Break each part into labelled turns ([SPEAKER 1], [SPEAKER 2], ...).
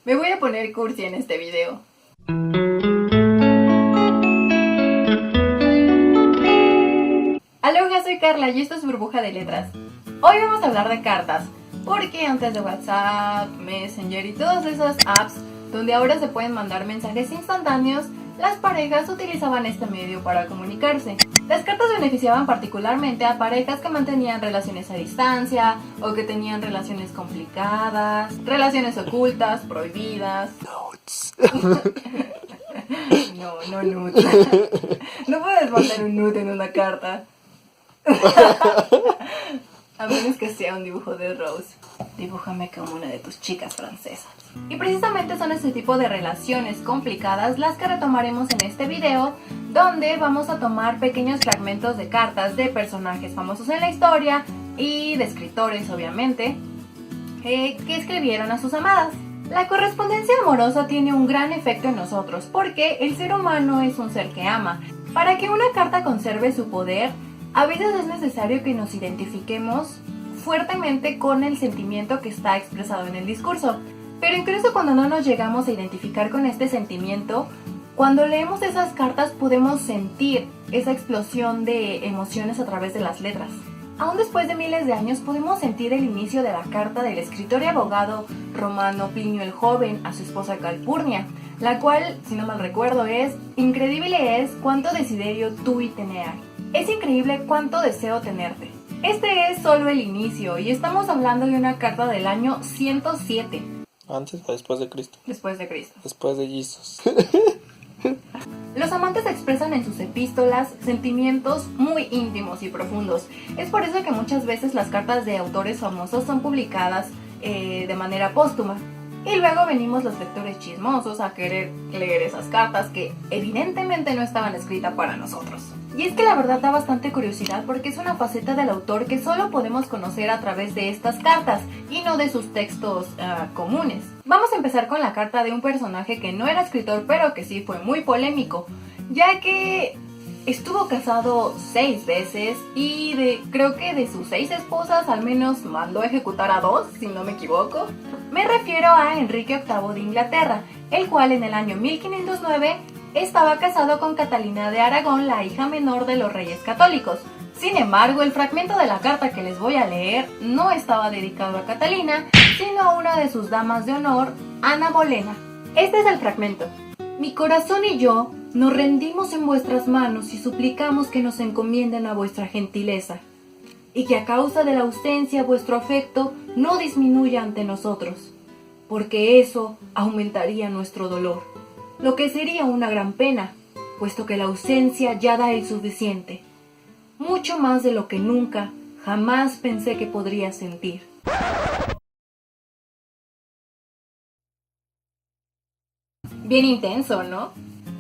[SPEAKER 1] Me voy a poner cursi en este video. Aloha, soy Carla y esto es Burbuja de Letras. Hoy vamos a hablar de cartas, porque antes de WhatsApp, Messenger y todas esas apps donde ahora se pueden mandar mensajes instantáneos, las parejas utilizaban este medio para comunicarse. Las cartas beneficiaban particularmente a parejas que mantenían relaciones a distancia o que tenían relaciones complicadas, relaciones ocultas, prohibidas. No nudes. No puedes mandar un nude en una carta. A menos que sea un dibujo de Rose. Dibújame como una de tus chicas francesas. Y precisamente son este tipo de relaciones complicadas las que retomaremos en este video, donde vamos a tomar pequeños fragmentos de cartas de personajes famosos en la historia y de escritores, obviamente, que escribieron a sus amadas. La correspondencia amorosa tiene un gran efecto en nosotros, porque el ser humano es un ser que ama. Para que una carta conserve su poder, a veces es necesario que nos identifiquemos fuertemente con el sentimiento que está expresado en el discurso. Pero incluso cuando no nos llegamos a identificar con este sentimiento, cuando leemos esas cartas podemos sentir esa explosión de emociones a través de las letras. Aún después de miles de años podemos sentir el inicio de la carta del escritor y abogado romano Plinio el Joven a su esposa Calpurnia, la cual, si no mal recuerdo, es: increíble es cuánto desiderio tu y tenear. Es increíble cuánto deseo tenerte. Este es solo el inicio y estamos hablando de una carta del año 107.
[SPEAKER 2] ¿Antes o después de Cristo?
[SPEAKER 1] Después de Cristo.
[SPEAKER 2] Después de Jesús.
[SPEAKER 1] Los amantes expresan en sus epístolas sentimientos muy íntimos y profundos. Es por eso que muchas veces las cartas de autores famosos son publicadas de manera póstuma. Y luego venimos los lectores chismosos a querer leer esas cartas que evidentemente no estaban escritas para nosotros. Y es que la verdad da bastante curiosidad porque es una faceta del autor que solo podemos conocer a través de estas cartas y no de sus textos comunes. Vamos a empezar con la carta de un personaje que no era escritor pero que sí fue muy polémico, ya que estuvo casado 6 veces y creo que de sus 6 esposas al menos mandó ejecutar a 2, si no me equivoco. Me refiero a Enrique VIII de Inglaterra, el cual en el año 1509 estaba casado con Catalina de Aragón, la hija menor de los reyes católicos. Sin embargo, el fragmento de la carta que les voy a leer no estaba dedicado a Catalina, sino a una de sus damas de honor, Ana Bolena. Este es el fragmento. Mi corazón y yo nos rendimos en vuestras manos y suplicamos que nos encomienden a vuestra gentileza, y que a causa de la ausencia vuestro afecto no disminuya ante nosotros, porque eso aumentaría nuestro dolor, lo que sería una gran pena, puesto que la ausencia ya da el suficiente, mucho más de lo que nunca, jamás pensé que podría sentir. Bien intenso, ¿no?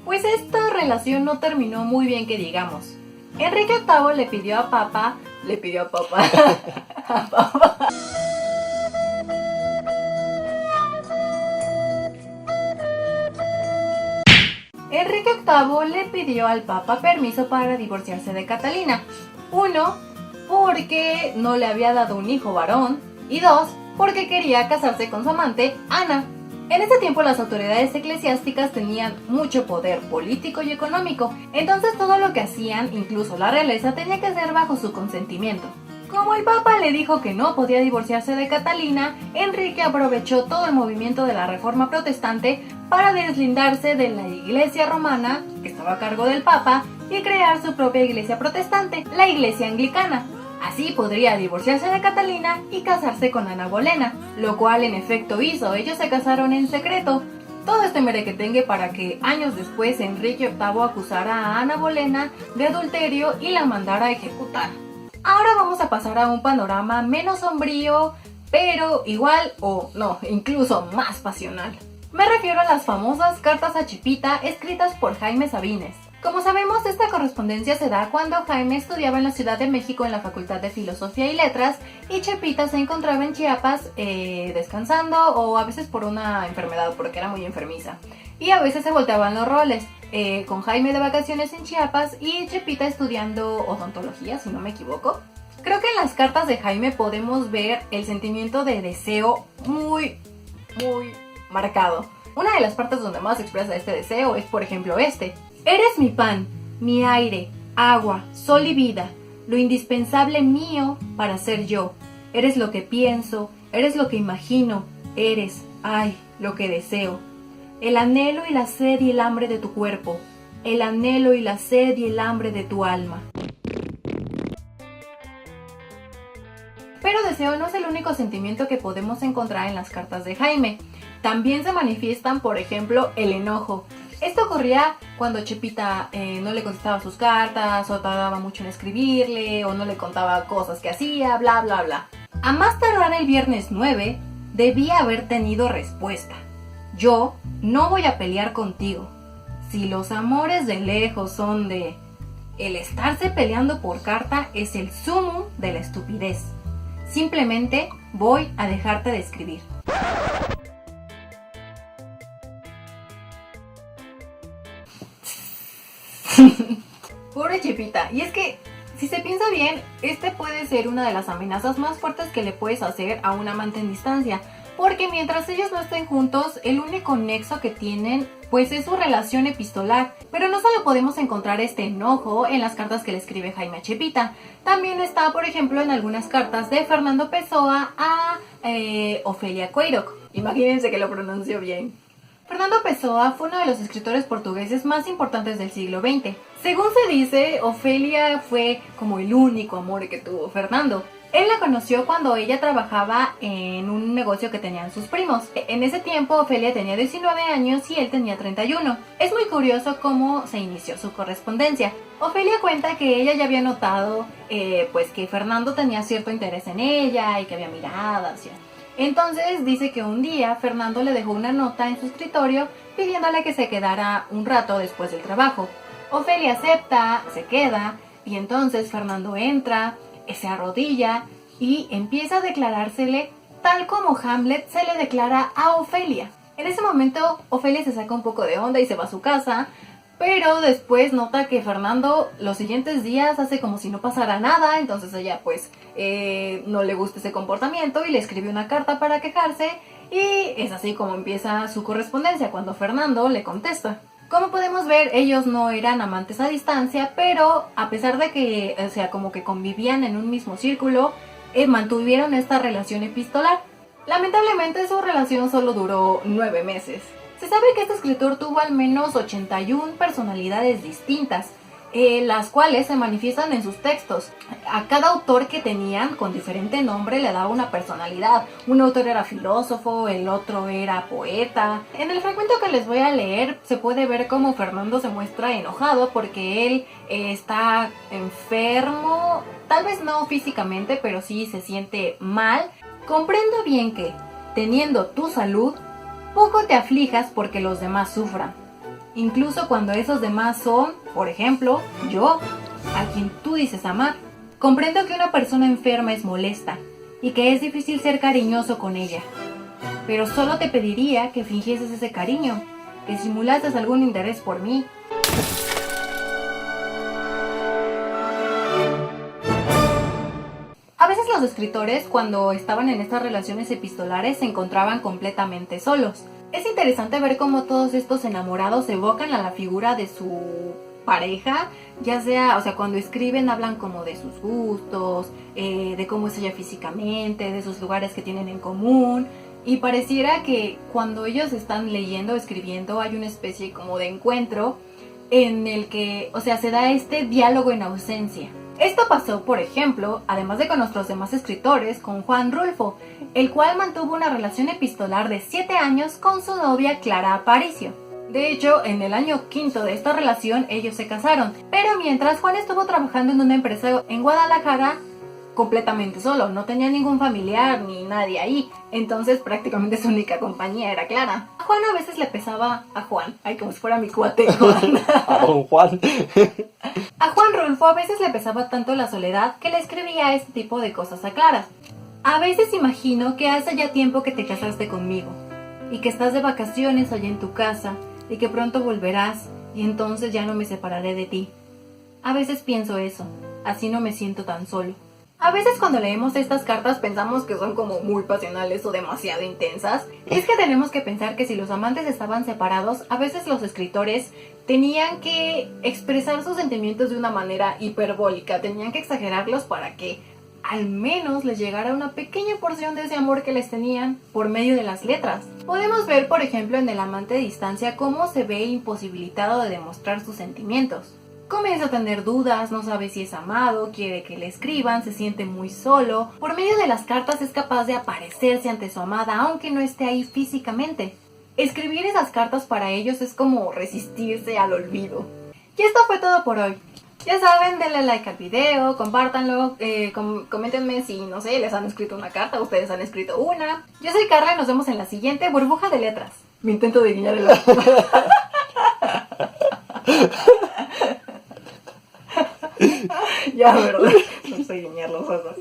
[SPEAKER 1] Pues esta relación no terminó muy bien que digamos. Enrique VIII le pidió a Papa, a Papa. Enrique VIII le pidió al Papa permiso para divorciarse de Catalina. 1, porque no le había dado un hijo varón, y 2, porque quería casarse con su amante, Ana. En ese tiempo las autoridades eclesiásticas tenían mucho poder político y económico, entonces todo lo que hacían, incluso la realeza, tenía que ser bajo su consentimiento. Como el Papa le dijo que no podía divorciarse de Catalina, Enrique aprovechó todo el movimiento de la Reforma Protestante para deslindarse de la Iglesia romana, que estaba a cargo del Papa, y crear su propia iglesia protestante, la Iglesia Anglicana. Así podría divorciarse de Catalina y casarse con Ana Bolena, lo cual en efecto hizo. Ellos se casaron en secreto. Todo este merequetengue para que años después Enrique VIII acusara a Ana Bolena de adulterio y la mandara a ejecutar. Ahora vamos a pasar a un panorama menos sombrío, pero igual o no, incluso más pasional. Me refiero a las famosas cartas a Chipita escritas por Jaime Sabines. Como sabemos, esta correspondencia se da cuando Jaime estudiaba en la Ciudad de México en la Facultad de Filosofía y Letras y Chepita se encontraba en Chiapas descansando o a veces por una enfermedad porque era muy enfermiza. Y a veces se volteaban los roles, con Jaime de vacaciones en Chiapas y Chepita estudiando odontología, si no me equivoco. Creo que en las cartas de Jaime podemos ver el sentimiento de deseo muy marcado. Una de las partes donde más expresa este deseo es, por ejemplo, este. Eres mi pan, mi aire, agua, sol y vida, lo indispensable mío para ser yo. Eres lo que pienso, eres lo que imagino, eres, ay, lo que deseo. El anhelo y la sed y el hambre de tu cuerpo, el anhelo y la sed y el hambre de tu alma. Pero deseo no es el único sentimiento que podemos encontrar en las cartas de Jaime. También se manifiestan, por ejemplo, el enojo. Esto ocurría cuando Chepita no le contestaba sus cartas, o tardaba mucho en escribirle, o no le contaba cosas que hacía, bla bla bla. A más tardar el viernes 9, debía haber tenido respuesta. Yo no voy a pelear contigo. Si los amores de lejos son de... El estarse peleando por carta es el sumum de la estupidez. Simplemente voy a dejarte de escribir. Pobre Chepita. Y es que, si se piensa bien, este puede ser una de las amenazas más fuertes que le puedes hacer a un amante en distancia. Porque mientras ellos no estén juntos, el único nexo que tienen, pues es su relación epistolar. Pero no solo podemos encontrar este enojo en las cartas que le escribe Jaime a Chepita. También está, por ejemplo, en algunas cartas de Fernando Pessoa a Ofelia Queiroz. Imagínense que lo pronunció bien. Fernando Pessoa fue uno de los escritores portugueses más importantes del siglo XX. Según se dice, Ofelia fue como el único amor que tuvo Fernando. Él la conoció cuando ella trabajaba en un negocio que tenían sus primos. En ese tiempo Ofelia tenía 19 años y él tenía 31. Es muy curioso cómo se inició su correspondencia. Ofelia cuenta que ella ya había notado pues que Fernando tenía cierto interés en ella y que había miradas y así. Entonces dice que un día Fernando le dejó una nota en su escritorio pidiéndole que se quedara un rato después del trabajo. Ofelia acepta, se queda y entonces Fernando entra, se arrodilla y empieza a declarársele tal como Hamlet se le declara a Ofelia. En ese momento Ofelia se saca un poco de onda y se va a su casa, pero después nota que Fernando los siguientes días hace como si no pasara nada, entonces ella pues no le gusta ese comportamiento y le escribe una carta para quejarse y es así como empieza su correspondencia cuando Fernando le contesta. Como podemos ver, ellos no eran amantes a distancia, pero a pesar de que, o sea, como que convivían en un mismo círculo, mantuvieron esta relación epistolar. Lamentablemente su relación solo duró 9 meses. Se sabe que este escritor tuvo al menos 81 personalidades distintas, las cuales se manifiestan en sus textos. A cada autor que tenían con diferente nombre le daba una personalidad. Un autor era filósofo, el otro era poeta. En el fragmento que les voy a leer se puede ver cómo Fernando se muestra enojado porque él está enfermo, tal vez no físicamente, pero sí se siente mal. Comprendo bien que, teniendo tu salud, poco te aflijas porque los demás sufran. Incluso cuando esos demás son, por ejemplo, yo, a quien tú dices amar. Comprendo que una persona enferma es molesta y que es difícil ser cariñoso con ella. Pero solo te pediría que fingieses ese cariño, que simulases algún interés por mí. A veces los escritores, cuando estaban en estas relaciones epistolares, se encontraban completamente solos. Es interesante ver cómo todos estos enamorados evocan a la figura de su pareja, ya sea, o sea, cuando escriben hablan como de sus gustos, de cómo es ella físicamente, de sus lugares que tienen en común, y pareciera que cuando ellos están leyendo o escribiendo hay una especie como de encuentro en el que, o sea, se da este diálogo en ausencia. Esto pasó, por ejemplo, además de con nuestros demás escritores, con Juan Rulfo, el cual mantuvo una relación epistolar de 7 años con su novia Clara Aparicio. De hecho, en el año 5 de esta relación ellos se casaron, pero mientras Juan estuvo trabajando en una empresa en Guadalajara, completamente solo, no tenía ningún familiar ni nadie ahí, entonces prácticamente su única compañía era Clara. A Juan a veces le pesaba a Juan, ay, como si fuera mi cuate Juan.
[SPEAKER 2] A don Juan.
[SPEAKER 1] A Juan Rulfo a veces le pesaba tanto la soledad que le escribía este tipo de cosas a Clara. A veces imagino que hace ya tiempo que te casaste conmigo y que estás de vacaciones allá en tu casa y que pronto volverás y entonces ya no me separaré de ti. A veces pienso eso, así no me siento tan solo. A veces cuando leemos estas cartas pensamos que son como muy pasionales o demasiado intensas. Es que tenemos que pensar que si los amantes estaban separados, a veces los escritores tenían que expresar sus sentimientos de una manera hiperbólica, tenían que exagerarlos para que al menos les llegara una pequeña porción de ese amor que les tenían por medio de las letras. Podemos ver, por ejemplo, en El amante de distancia cómo se ve imposibilitado de demostrar sus sentimientos. Comienza a tener dudas, no sabe si es amado, quiere que le escriban, se siente muy solo. Por medio de las cartas es capaz de aparecerse ante su amada, aunque no esté ahí físicamente. Escribir esas cartas para ellos es como resistirse al olvido. Y esto fue todo por hoy. Ya saben, denle like al video, compártanlo, coméntenme si, no sé, les han escrito una carta, ustedes han escrito una. Yo soy Carla y nos vemos en la siguiente Burbuja de Letras. Me intento de guiñar el ojo. Ya, ¿verdad? No sé guiñar los ojos.